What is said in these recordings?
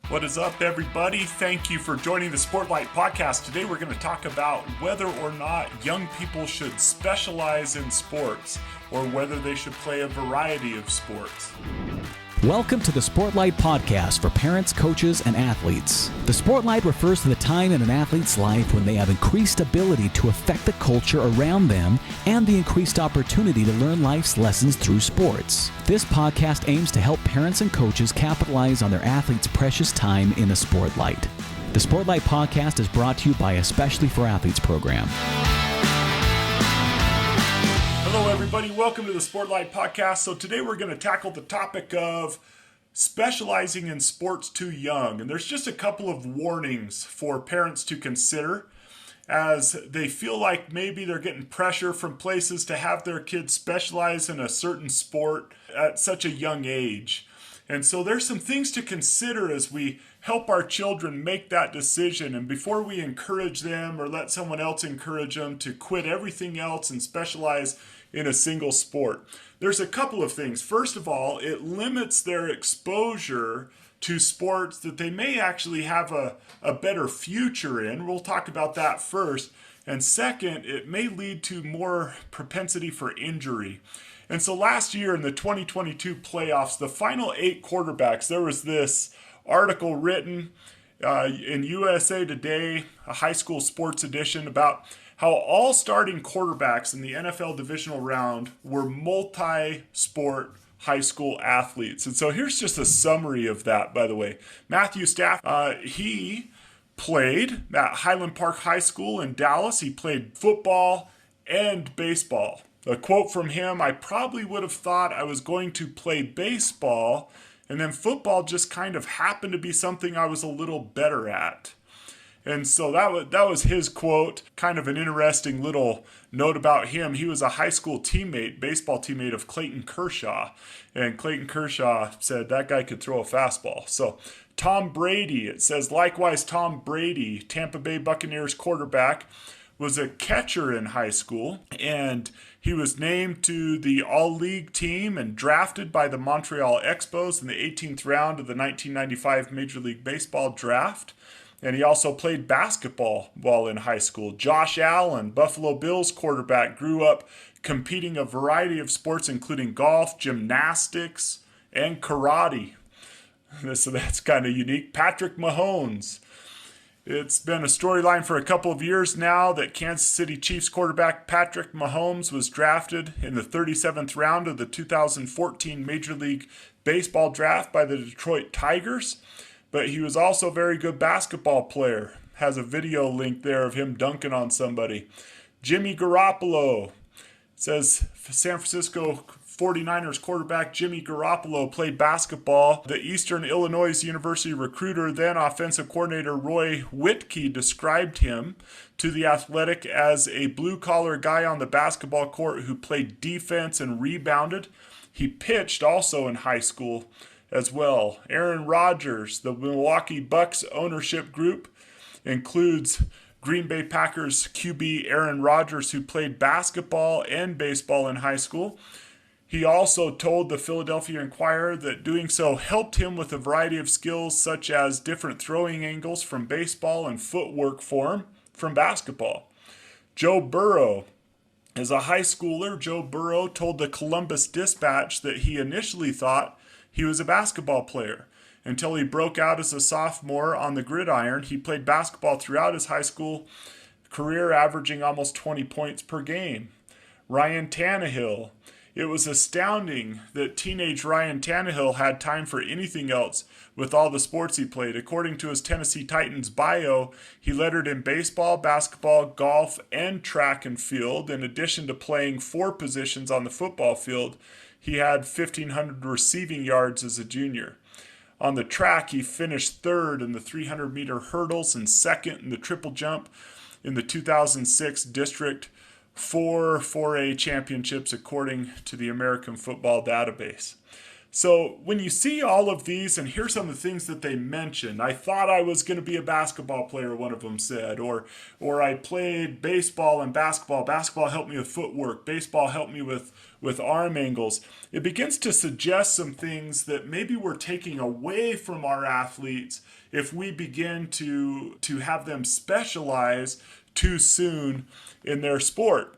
What is up, everybody? Thank you for joining the Sportlight podcast. Today we're going to talk about whether or not young people should specialize in sports or whether they should play a variety of sports. Welcome to the Sportlight podcast for parents, coaches, and athletes. The Sportlight refers to the time in an athlete's life when they have increased ability to affect the culture around them and the increased opportunity to learn life's lessons through sports. This podcast aims to help parents and coaches capitalize on their athletes' precious time in the Sportlight. The Sportlight podcast is brought to you by Especially for Athletes program. Hello, everybody. Welcome to the Sportlight podcast. So today we're going to tackle the topic of specializing in sports too young. And there's just a couple of warnings for parents to consider as they feel like maybe they're getting pressure from places to have their kids specialize in a certain sport at such a young age. And so there's some things to consider as we help our children make that decision. And before we encourage them or let someone else encourage them to quit everything else and specialize in a single sport, there's a couple of things. First of all, it limits their exposure to sports that they may actually have a better future in. We'll talk about that first. And second, it may lead to more propensity for injury. And so last year in the 2022 playoffs, the final 8 quarterbacks, there was this article written in USA Today, a high school sports edition, about how all starting quarterbacks in the NFL divisional round were multi-sport high school athletes. And so here's just a summary of that, by the way. Matthew Stafford, he played at Highland Park High School in Dallas. He played football and baseball. A quote from him, "I probably would have thought I was going to play baseball, and then football just kind of happened to be something I was a little better at." And so that was his quote. Kind of an interesting little note about him. He was a high school teammate, baseball teammate of Clayton Kershaw. And Clayton Kershaw said that guy could throw a fastball. So Tom Brady, it says, likewise, Tom Brady, Tampa Bay Buccaneers quarterback, was a catcher in high school, and he was named to the All-League team and drafted by the Montreal Expos in the 18th round of the 1995 Major League Baseball draft. And he also played basketball while in high school. Josh Allen, Buffalo Bills quarterback, grew up competing a variety of sports, including golf, gymnastics, and karate. So that's kind of unique. Patrick Mahomes. It's been a storyline for a couple of years now that Kansas City Chiefs quarterback Patrick Mahomes was drafted in the 37th round of the 2014 Major League Baseball draft by the Detroit Tigers. But he was also a very good basketball player. Has a video link there of him dunking on somebody. Jimmy Garoppolo. It says San Francisco 49ers quarterback Jimmy Garoppolo played basketball. The Eastern Illinois University recruiter, then offensive coordinator Roy Whitkey, described him to The Athletic as a blue-collar guy on the basketball court who played defense and rebounded. He pitched also in high school as well. Aaron Rodgers, the Milwaukee Bucks ownership group, includes Green Bay Packers QB Aaron Rodgers, who played basketball and baseball in high school. He also told the Philadelphia Inquirer that doing so helped him with a variety of skills, such as different throwing angles from baseball and footwork form from basketball. Joe Burrow. As a high schooler, Joe Burrow told the Columbus Dispatch that he initially thought he was a basketball player until he broke out as a sophomore on the gridiron. He played basketball throughout his high school career, averaging almost 20 points per game. Ryan Tannehill. It was astounding that teenage Ryan Tannehill had time for anything else with all the sports he played. According to his Tennessee Titans bio, he lettered in baseball, basketball, golf, and track and field. In addition to playing 4 positions on the football field, he had 1,500 receiving yards as a junior. On the track, he finished 3rd in the 300-meter hurdles and 2nd in the triple jump in the 2006 District 4 4A championships, according to the American Football Database. So when you see all of these, and here's some of the things that they mentioned. I thought I was going to be a basketball player, one of them said, or I played baseball and basketball. Basketball helped me with footwork. Baseball helped me with arm angles. It begins to suggest some things that maybe we're taking away from our athletes if we begin to have them specialize too soon in their sport.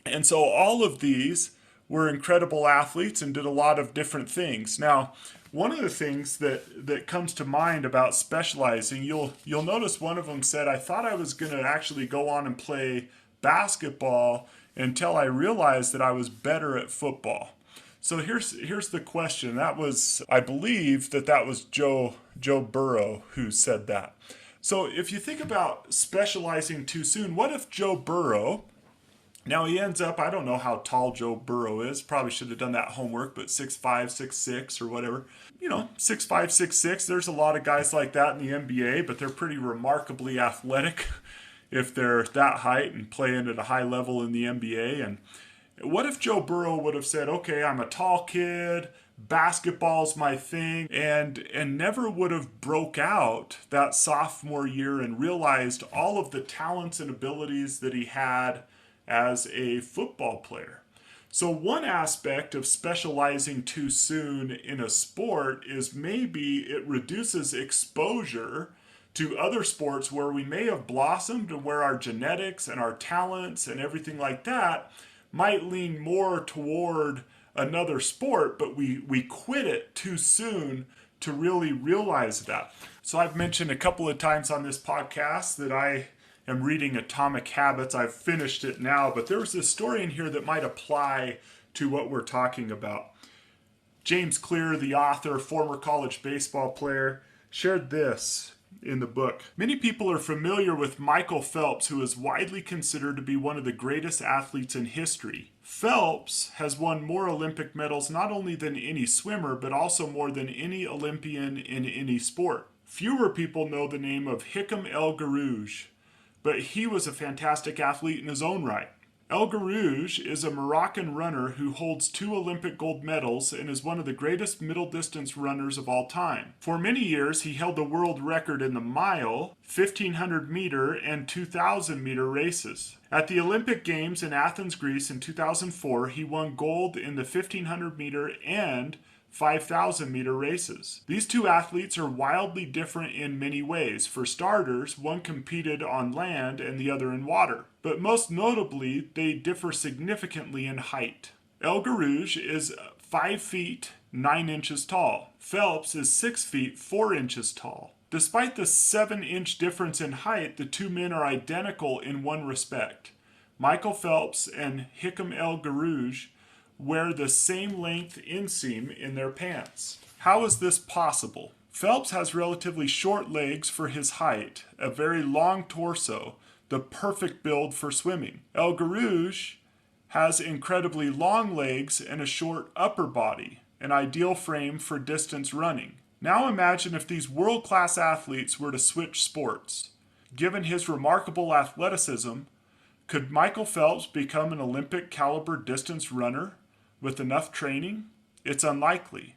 And so all of these were incredible athletes and did a lot of different things. Now, one of the things that comes to mind about specializing, you'll notice one of them said, I thought I was going to actually go on and play basketball until I realized that I was better at football. So here's the question. That was, I believe that was Joe Burrow who said that. So if you think about specializing too soon, what if Joe Burrow, now he ends up, I don't know how tall Joe Burrow is, probably should have done that homework, but 6'5", 6'6", or whatever. 6'5", 6'6", there's a lot of guys like that in the NBA, but they're pretty remarkably athletic if they're that height and playing at a high level in the NBA. And what if Joe Burrow would have said, okay, I'm a tall kid, basketball's my thing, and never would have broke out that sophomore year and realized all of the talents and abilities that he had as a football player. So one aspect of specializing too soon in a sport is maybe it reduces exposure to other sports where we may have blossomed and where our genetics and our talents and everything like that might lean more toward another sport, but we quit it too soon to really realize that. So I've mentioned a couple of times on this podcast that I am reading Atomic Habits. I've finished it now, but there's this story in here that might apply to what we're talking about. James Clear, the author, former college baseball player, shared this in the book. Many people are familiar with Michael Phelps, who is widely considered to be one of the greatest athletes in history. Phelps has won more Olympic medals not only than any swimmer, but also more than any Olympian in any sport. Fewer people know the name of Hicham El Guerrouj, but he was a fantastic athlete in his own right. El Guerrouj is a Moroccan runner who holds 2 Olympic gold medals and is one of the greatest middle distance runners of all time. For many years, he held the world record in the mile, 1,500 meter, and 2,000 meter races. At the Olympic Games in Athens, Greece in 2004, he won gold in the 1,500 meter and 5,000 meter races. These two athletes are wildly different in many ways. For starters, one competed on land and the other in water. But most notably, they differ significantly in height. El Guerrouj is 5 feet 9 inches tall. Phelps is 6 feet 4 inches tall. Despite the 7-inch difference in height, the two men are identical in one respect. Michael Phelps and Hicham El Guerrouj wear the same length inseam in their pants. How is this possible? Phelps has relatively short legs for his height, a very long torso, the perfect build for swimming. El Guerrouj has incredibly long legs and a short upper body, an ideal frame for distance running. Now imagine if these world-class athletes were to switch sports. Given his remarkable athleticism, could Michael Phelps become an Olympic caliber distance runner with enough training? It's unlikely.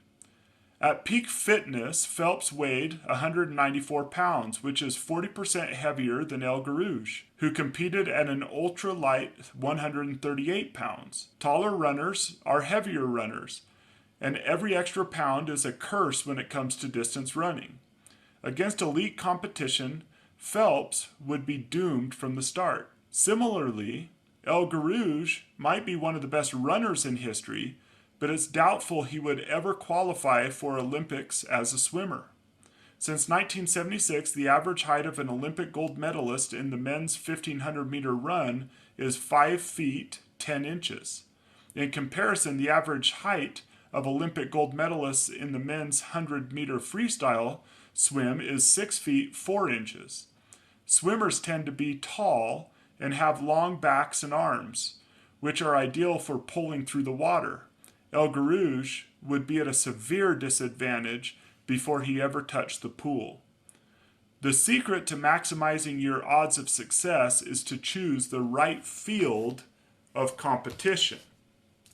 At peak fitness, Phelps weighed 194 pounds, which is 40% heavier than El Guerrouj, who competed at an ultra-light 138 pounds. Taller runners are heavier runners, and every extra pound is a curse when it comes to distance running. Against elite competition, Phelps would be doomed from the start. Similarly, El Guerrouj might be one of the best runners in history, but it's doubtful he would ever qualify for Olympics as a swimmer. Since 1976, the average height of an Olympic gold medalist in the men's 1,500 meter run is 5 feet 10 inches. In comparison, the average height of Olympic gold medalists in the men's 100 meter freestyle swim is 6 feet 4 inches. Swimmers tend to be tall and have long backs and arms, which are ideal for pulling through the water. El Guerrouj would be at a severe disadvantage before he ever touched the pool. The secret to maximizing your odds of success is to choose the right field of competition.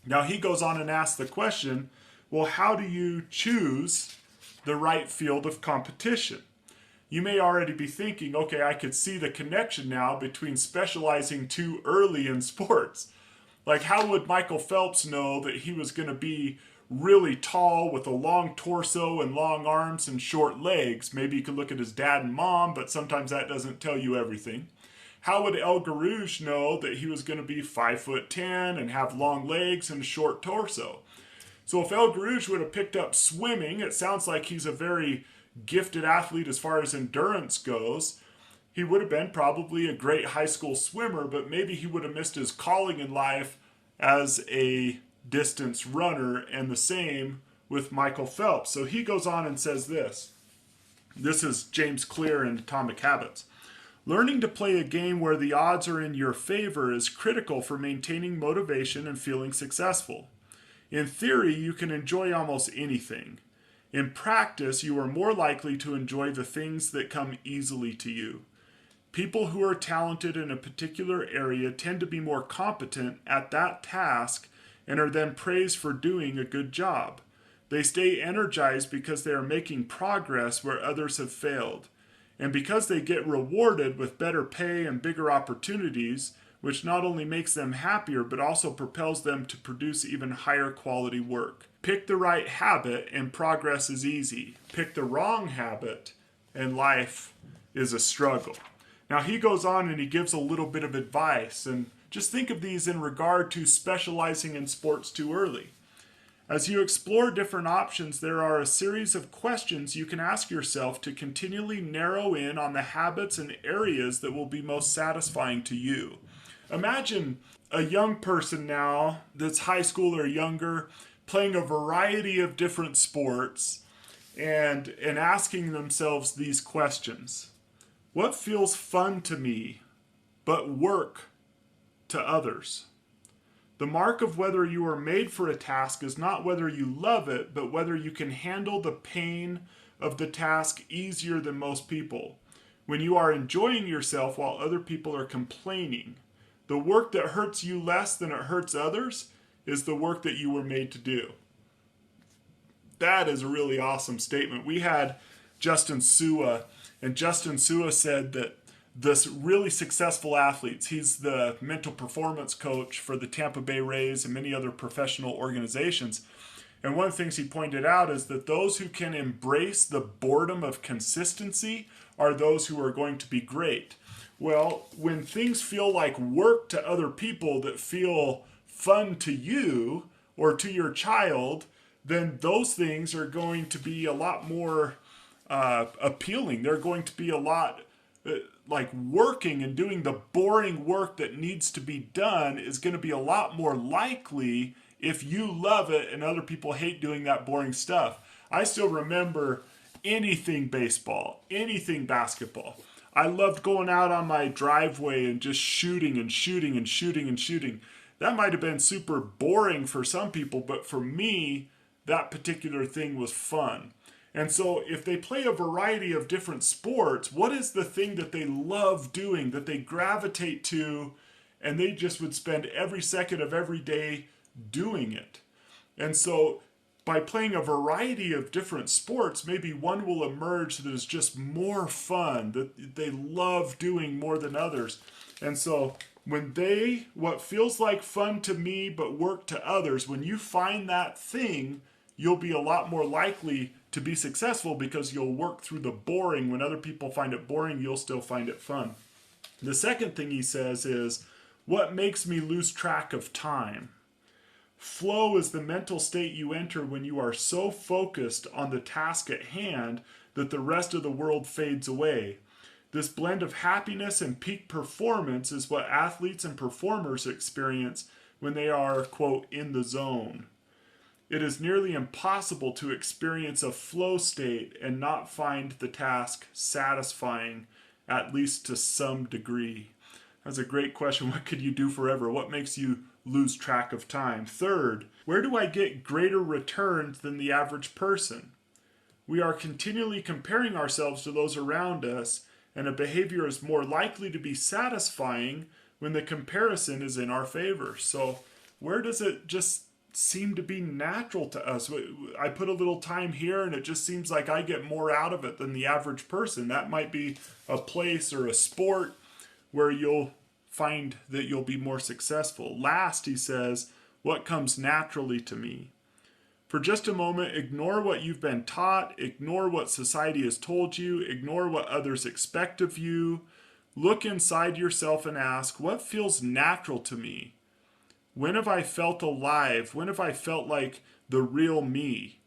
Now he goes on and asks the question, Well, how do you choose the right field of competition? You may already be thinking, okay, I could see the connection now between specializing too early in sports. Like, how would Michael Phelps know that he was going to be really tall with a long torso and long arms and short legs? Maybe you could look at his dad and mom, but sometimes that doesn't tell you everything. How would El Garouge know that he was going to be 5'10" and have long legs and a short torso? So if El Garouge would have picked up swimming, it sounds like he's a very gifted athlete as far as endurance goes. He would have been probably a great high school swimmer, but maybe he would have missed his calling in life as a distance runner, and the same with Michael Phelps. So he goes on and says this. This is James Clear in Atomic Habits. Learning to play a game where the odds are in your favor is critical for maintaining motivation and feeling successful. In theory, you can enjoy almost anything. In practice, you are more likely to enjoy the things that come easily to you. People who are talented in a particular area tend to be more competent at that task and are then praised for doing a good job. They stay energized because they are making progress where others have failed. And because they get rewarded with better pay and bigger opportunities, which not only makes them happier but also propels them to produce even higher quality work. Pick the right habit and progress is easy. Pick the wrong habit and life is a struggle. Now he goes on and he gives a little bit of advice, and just think of these in regard to specializing in sports too early. As you explore different options, there are a series of questions you can ask yourself to continually narrow in on the habits and areas that will be most satisfying to you. Imagine a young person now that's high school or younger playing a variety of different sports and asking themselves these questions. What feels fun to me but work to others? The mark of whether you are made for a task is not whether you love it, but whether you can handle the pain of the task easier than most people. When you are enjoying yourself while other people are complaining. The work that hurts you less than it hurts others is the work that you were made to do. That is a really awesome statement. We had Justin Sua, and Justin Sua said that this really successful athletes, he's the mental performance coach for the Tampa Bay Rays and many other professional organizations. And one of the things he pointed out is that those who can embrace the boredom of consistency are those who are going to be great. Well, when things feel like work to other people that feel fun to you or to your child, then those things are going to be a lot more appealing. They're going to be a lot like working and doing the boring work that needs to be done is going to be a lot more likely if you love it and other people hate doing that boring stuff. I still remember anything baseball, anything basketball. I loved going out on my driveway and just shooting and shooting and shooting and shooting. That might have been super boring for some people, but for me, that particular thing was fun. And so if they play a variety of different sports, what is the thing that they love doing, that they gravitate to, and they just would spend every second of every day doing it? And so by playing a variety of different sports, maybe one will emerge that is just more fun, that they love doing more than others. And so what feels like fun to me but work to others, when you find that thing, you'll be a lot more likely to be successful because you'll work through the boring. When other people find it boring, you'll still find it fun. The second thing he says is, what makes me lose track of time? Flow is the mental state you enter when you are so focused on the task at hand that the rest of the world fades away. This blend of happiness and peak performance is what athletes and performers experience when they are, quote, in the zone. It is nearly impossible to experience a flow state and not find the task satisfying, at least to some degree. That's a great question. What could you do forever? What makes you lose track of time? Third, where do I get greater returns than the average person? We are continually comparing ourselves to those around us, and a behavior is more likely to be satisfying when the comparison is in our favor. So where does it just seem to be natural to us. I put a little time here and it just seems like I get more out of it than the average person. That might be a place or a sport where you'll find that you'll be more successful. Last, he says, what comes naturally to me. For just a moment, ignore what you've been taught, ignore what society has told you, ignore what others expect of you. Look inside yourself and ask, what feels natural to me? When have I felt alive? When have I felt like the real me?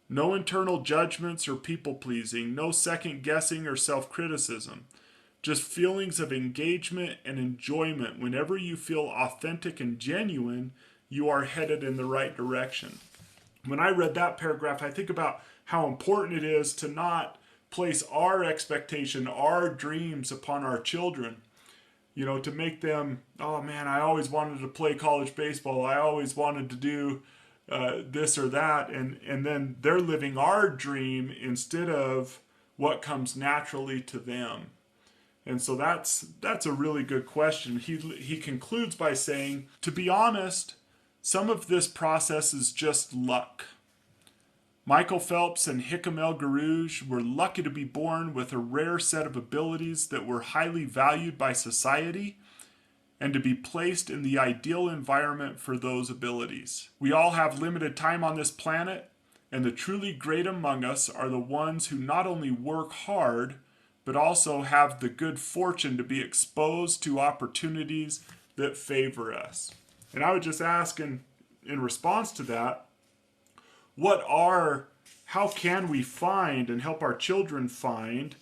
No internal judgments or people pleasing, no second guessing or self-criticism. Just feelings of engagement and enjoyment. Whenever you feel authentic and genuine, you are headed in the right direction. When I read that paragraph, I think about how important it is to not place our expectation, our dreams upon our children. You know, to make them, oh man, I always wanted to play college baseball. I always wanted to do this or that. And then they're living our dream instead of what comes naturally to them. And so that's a really good question. He concludes by saying, to be honest, some of this process is just luck. Michael Phelps and Hickam El Garouge were lucky to be born with a rare set of abilities that were highly valued by society and to be placed in the ideal environment for those abilities. We all have limited time on this planet, and the truly great among us are the ones who not only work hard, but also have the good fortune to be exposed to opportunities that favor us. And I would just ask in response to that, how can we find and help our children find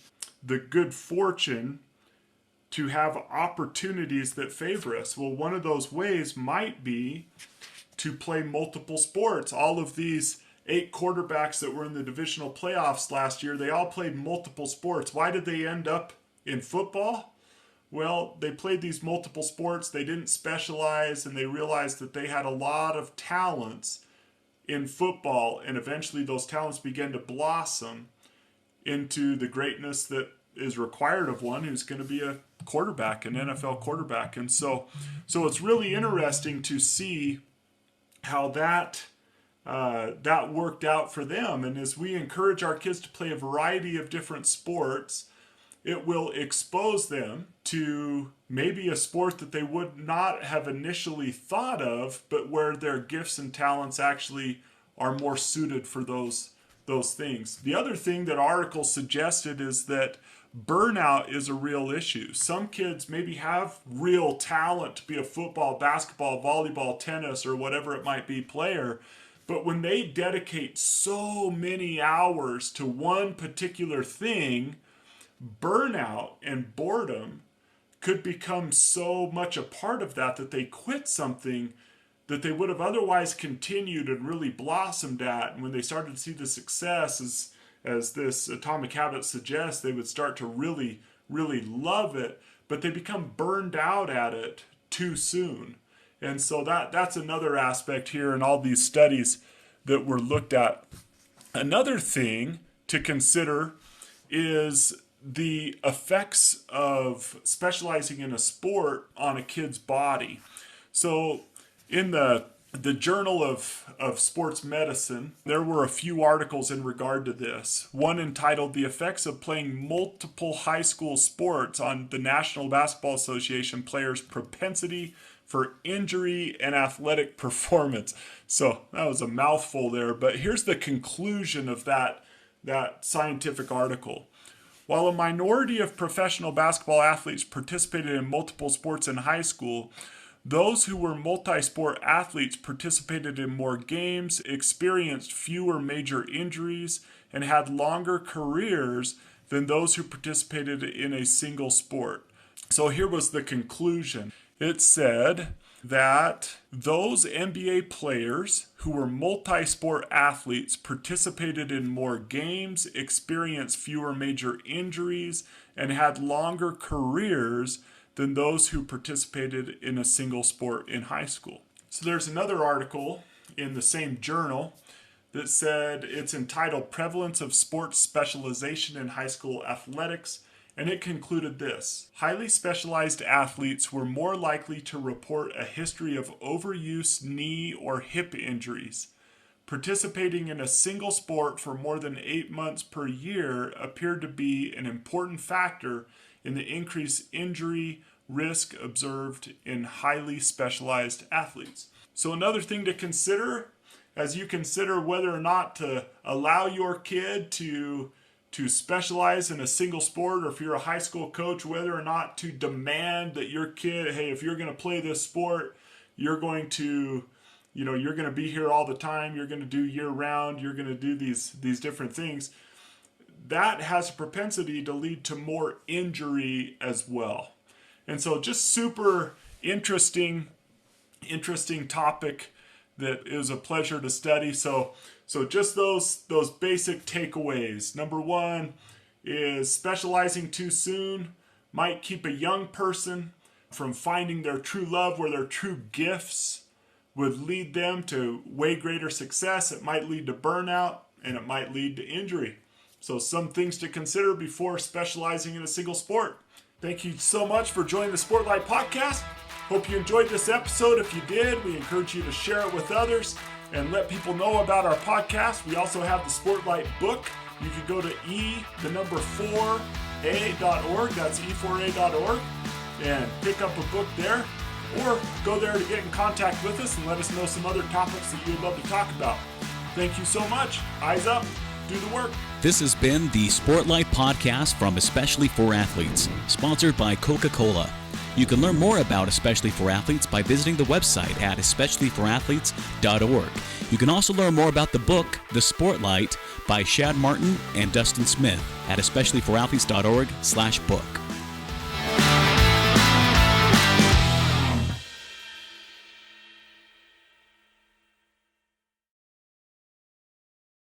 the good fortune to have opportunities that favor us? Well, one of those ways might be to play multiple sports. All of these 8 quarterbacks that were in the divisional playoffs last year, they all played multiple sports. Why did they end up in football? Well, they played these multiple sports, they didn't specialize, and they realized that they had a lot of talents in football, and eventually those talents began to blossom into the greatness that is required of one who's going to be a quarterback, an NFL quarterback. And so it's really interesting to see how that worked out for them. And as we encourage our kids to play a variety of different sports, it will expose them to maybe a sport that they would not have initially thought of, but where their gifts and talents actually are more suited for those things. The other thing that article suggested is that burnout is a real issue. Some kids maybe have real talent to be a football, basketball, volleyball, tennis, or whatever it might be player, but when they dedicate so many hours to one particular thing, burnout and boredom could become so much a part of that they quit something that they would have otherwise continued and really blossomed at. And when they started to see the success, as this Atomic Habit suggests, they would start to really, really love it, but they become burned out at it too soon. And so that's another aspect here in all these studies that were looked at. Another thing to consider is the effects of specializing in a sport on a kid's body. So in the Journal of Sports Medicine, there were a few articles in regard to this. One entitled The Effects of Playing Multiple High School Sports on the National Basketball Association Players' Propensity for Injury and Athletic Performance. So that was a mouthful there, but here's the conclusion of that scientific article. While a minority of professional basketball athletes participated in multiple sports in high school, those who were multi-sport athletes participated in more games, experienced fewer major injuries, and had longer careers than those who participated in a single sport. So here was the conclusion. It said that those NBA players who were multi-sport athletes participated in more games, experienced fewer major injuries, and had longer careers than those who participated in a single sport in high school. So there's another article in the same journal that said it's entitled Prevalence of Sports Specialization in High School Athletics and it concluded this: highly specialized athletes were more likely to report a history of overuse knee or hip injuries. Participating in a single sport for more than 8 months per year appeared to be an important factor in the increased injury risk observed in highly specialized athletes. So another thing to consider as you consider whether or not to allow your kid to specialize in a single sport, or if you're a high school coach, whether or not to demand that your kid, hey, if you're going to play this sport, you're going to be here all the time, you're going to do year round, you're going to do these different things. That has a propensity to lead to more injury as well. And so just super interesting topic that it was a pleasure to study. So just those basic takeaways. Number one is specializing too soon might keep a young person from finding their true love, where their true gifts would lead them to way greater success. It might lead to burnout, and it might lead to injury. So some things to consider before specializing in a single sport. Thank you so much for joining the Sportlight podcast. Hope you enjoyed this episode. If you did, we encourage you to share it with others and let people know about our podcast. We also have the Sportlight book. You can go to e4a.org, that's e4a.org, and pick up a book there, or go there to get in contact with us and let us know some other topics that you would love to talk about. Thank you so much. Eyes up, do the work. This has been the Sportlight podcast from Especially for Athletes, sponsored by Coca-Cola. You can learn more about Especially for Athletes by visiting the website at especiallyforathletes.org. You can also learn more about the book, The Sportlight, by Shad Martin and Dustin Smith at especiallyforathletes.org/book.